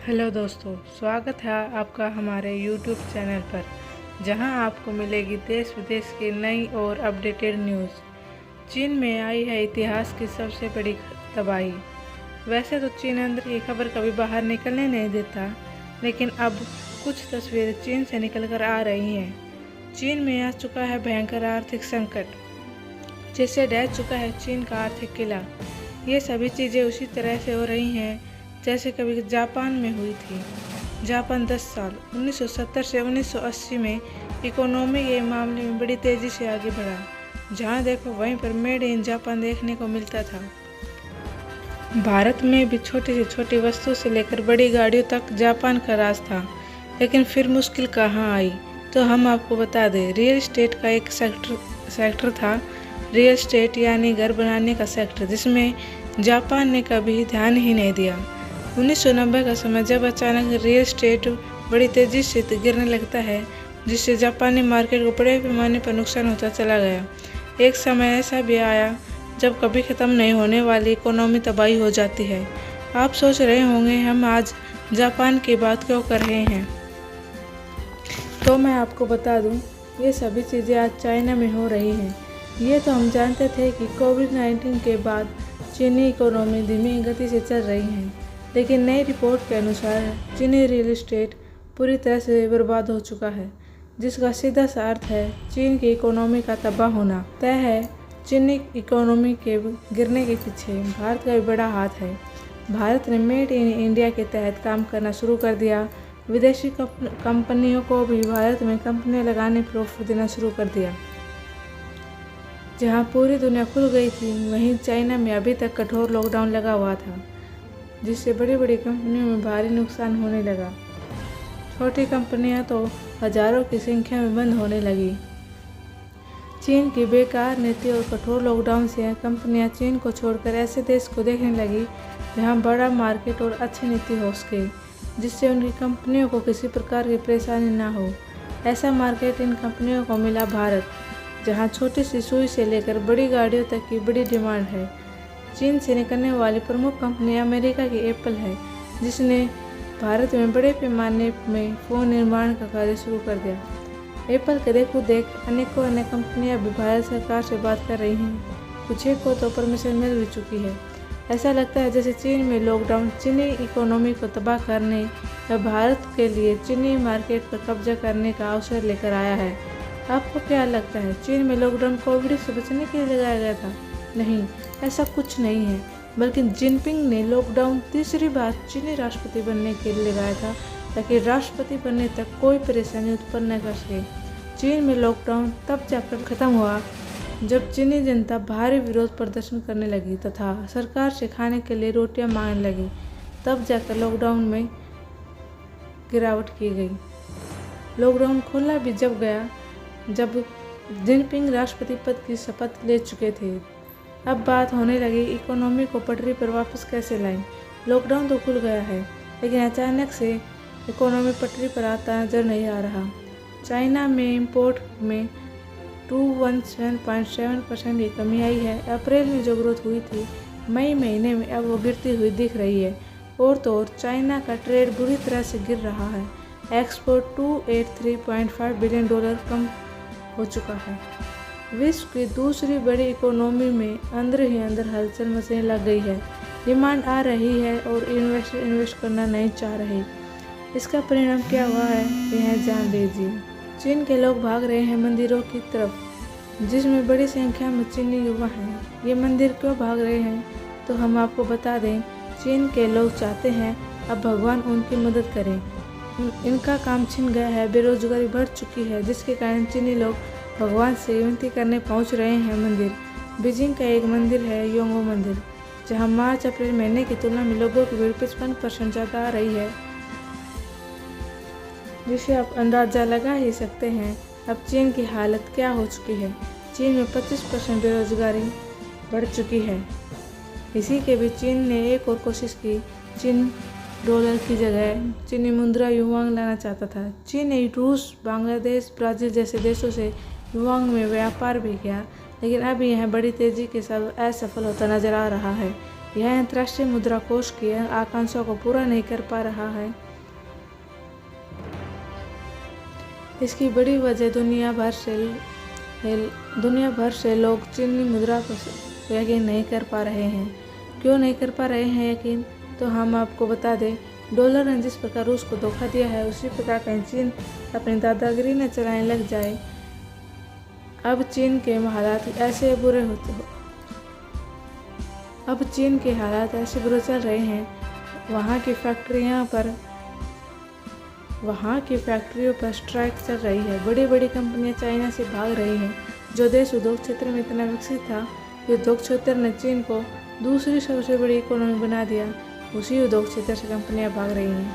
Hello दोस्तों, स्वागत है आपका हमारे YouTube चैनल पर, जहां आपको मिलेगी देश विदेश की नई और अपडेटेड न्यूज़। चीन में आई है इतिहास की सबसे बड़ी तबाही। वैसे तो चीन अंदर की खबर कभी बाहर निकलने नहीं देता, लेकिन अब कुछ तस्वीरें चीन से निकल कर आ रही हैं। चीन में आ चुका है भयंकर आर्थिक संकट, जिससे ढह चुका है चीन का आर्थिक किला। ये सभी चीज़ें उसी तरह से हो रही हैं जैसे कभी जापान में हुई थी। जापान 10 साल 1970 से 1980 में इकोनॉमी के मामले में बड़ी तेज़ी से आगे बढ़ा। जहाँ देखो वहीं पर मेड इन जापान देखने को मिलता था। भारत में भी छोटी से छोटी वस्तु से लेकर बड़ी गाड़ियों तक जापान का राज था। लेकिन फिर मुश्किल कहाँ आई, तो हम आपको बता दें, रियल एस्टेट का एक सेक्टर था। रियल एस्टेट यानी घर बनाने का सेक्टर, जिसमें जापान ने कभी ध्यान ही नहीं दिया। 1990 का समय, जब अचानक रियल एस्टेट बड़ी तेज़ी से गिरने लगता है, जिससे जापानी मार्केट को बड़े पैमाने पर नुकसान होता चला गया। एक समय ऐसा भी आया जब कभी ख़त्म नहीं होने वाली इकोनॉमी तबाही हो जाती है। आप सोच रहे होंगे हम आज जापान की बात क्यों कर रहे हैं, तो मैं आपको बता दूं, ये सभी चीज़ें आज चाइना में हो रही हैं। ये तो हम जानते थे कि कोविड-19 के बाद चीनी इकोनॉमी धीमी गति से चल रही है, लेकिन नई रिपोर्ट के अनुसार चीनी रियल एस्टेट पूरी तरह से बर्बाद हो चुका है, जिसका सीधा सा अर्थ है चीन की इकोनॉमी का तबाह होना तय है। चीनी इकोनॉमी के गिरने के पीछे भारत का भी बड़ा हाथ है। भारत ने मेड इन इंडिया के तहत काम करना शुरू कर दिया। विदेशी कंपनियों को भी भारत में कंपनियां लगाने पर ऑफर देना शुरू कर दिया। जहां पूरी दुनिया खुल गई थी, वहीं चाइना में अभी तक कठोर लॉकडाउन लगा हुआ था, जिससे बड़ी बड़ी कंपनियों में भारी नुकसान होने लगा। छोटी कंपनियां तो हजारों की संख्या में बंद होने लगी। चीन की बेकार नीति और कठोर लॉकडाउन से कंपनियां चीन को छोड़कर ऐसे देश को देखने लगी जहां बड़ा मार्केट और अच्छी नीति हो सके, जिससे उनकी कंपनियों को किसी प्रकार की परेशानी ना हो। ऐसा मार्केट इन कंपनियों को मिला भारत, जहां छोटी सी सुई से लेकर बड़ी गाड़ियों तक की बड़ी डिमांड है। चीन से निकलने वाली प्रमुख कंपनी अमेरिका की एप्पल है, जिसने भारत में बड़े पैमाने में फ़ोन निर्माण का कार्य शुरू कर दिया। एप्पल के देखो देख अनेकों अन्य कंपनियां भी भारत सरकार से बात कर रही हैं। कुछ को तो परमिशन मिल भी चुकी है। ऐसा लगता है जैसे चीन में लॉकडाउन चीनी इकोनॉमी को तबाह करने या भारत के लिए चीनी मार्केट पर कब्जा करने का अवसर लेकर आया है। आपको क्या लगता है, चीन में लॉकडाउन कोविड से बचने के लिए लगाया गया था? नहीं, ऐसा कुछ नहीं है, बल्कि जिनपिंग ने लॉकडाउन तीसरी बार चीनी राष्ट्रपति बनने के लिए लगाया था, ताकि राष्ट्रपति बनने तक कोई परेशानी उत्पन्न न कर सके। चीन में लॉकडाउन तब जाकर खत्म हुआ जब चीनी जनता भारी विरोध प्रदर्शन करने लगी तथा सरकार से खाने के लिए रोटियां मांगने लगी। तब जाकर लॉकडाउन में गिरावट की गई। लॉकडाउन खोला भी जब गया जब जिनपिंग राष्ट्रपति पद की शपथ ले चुके थे। अब बात होने लगी इकोनॉमी को पटरी पर वापस कैसे लाएं। लॉकडाउन तो खुल गया है, लेकिन अचानक से इकोनॉमी पटरी पर आता नजर नहीं आ रहा। चाइना में इंपोर्ट में 217.7% की कमी आई है। अप्रैल में जो ग्रोथ हुई थी, मई महीने में अब वो गिरती हुई दिख रही है। और तो और चाइना का ट्रेड बुरी तरह से गिर रहा है। एक्सपोर्ट $283.5 बिलियन कम हो चुका है। विश्व की दूसरी बड़ी इकोनॉमी में अंदर ही अंदर हलचल मचने लग गई है। डिमांड आ रही है और इन्वेस्टर इन्वेस्ट करना नहीं चाह रहे। इसका परिणाम क्या हुआ है, यह जान लीजिए। चीन के लोग भाग रहे हैं मंदिरों की तरफ, जिसमें बड़ी संख्या में चीनी युवा हैं। ये मंदिर क्यों भाग रहे हैं, तो हम आपको बता दें, चीन के लोग चाहते हैं अब भगवान उनकी मदद करें। इनका काम छिन गया है, बेरोजगारी बढ़ चुकी है, जिसके कारण चीनी लोग भगवान से विनती करने पहुंच रहे हैं मंदिर। बीजिंग का एक मंदिर है योंगो मंदिर, जहां मार्च अप्रैल महीने की तुलना में लोगों की भीड़ 55% ज़्यादा आ रही है, जिसे आप अंदाज़ा लगा ही सकते हैं अब चीन की हालत क्या हो चुकी है। चीन में 25% बेरोजगारी बढ़ चुकी है। इसी के बीच चीन ने एक और कोशिश की। चीन डॉलर की जगह चीनी मुद्रा युआंग लाना चाहता था। चीन ने रूस, बांग्लादेश, ब्राज़ील जैसे देशों से युआंग में व्यापार भी किया, लेकिन अब यह बड़ी तेज़ी के साथ असफल होता नजर आ रहा है। यह अंतर्राष्ट्रीय मुद्रा कोष की आकांक्षा को पूरा नहीं कर पा रहा है। इसकी बड़ी वजह दुनिया भर से लोग चीनी मुद्रा को यकीन नहीं कर पा रहे हैं। क्यों नहीं कर पा रहे हैं यकीन, तो हम आपको बता दें, डॉलर ने जिस प्रकार रूस को धोखा दिया है उसी प्रकार कहीं चीन अपनी दादागिरी न चलाने लग जाए। अब चीन के हालात ऐसे बुरे चल रहे हैं। वहाँ की फैक्ट्रियों पर स्ट्राइक चल रही है। बड़ी बड़ी कंपनियां चाइना से भाग रही हैं। जो देश उद्योग क्षेत्र में इतना विकसित था, उद्योग क्षेत्र ने चीन को दूसरी सबसे बड़ी इकोनॉमी बना दिया। उसी उद्योग क्षेत्र से कंपनियां भाग रही हैं।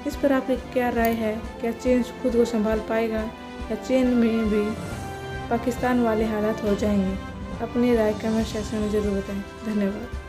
इस पर आपकी क्या राय है? क्या चीन खुद को संभाल पाएगा या चीन में भी पाकिस्तान वाले हालात हो जाएंगे? अपनी राय कमेंट सेक्शन में ज़रूर बताएं। धन्यवाद।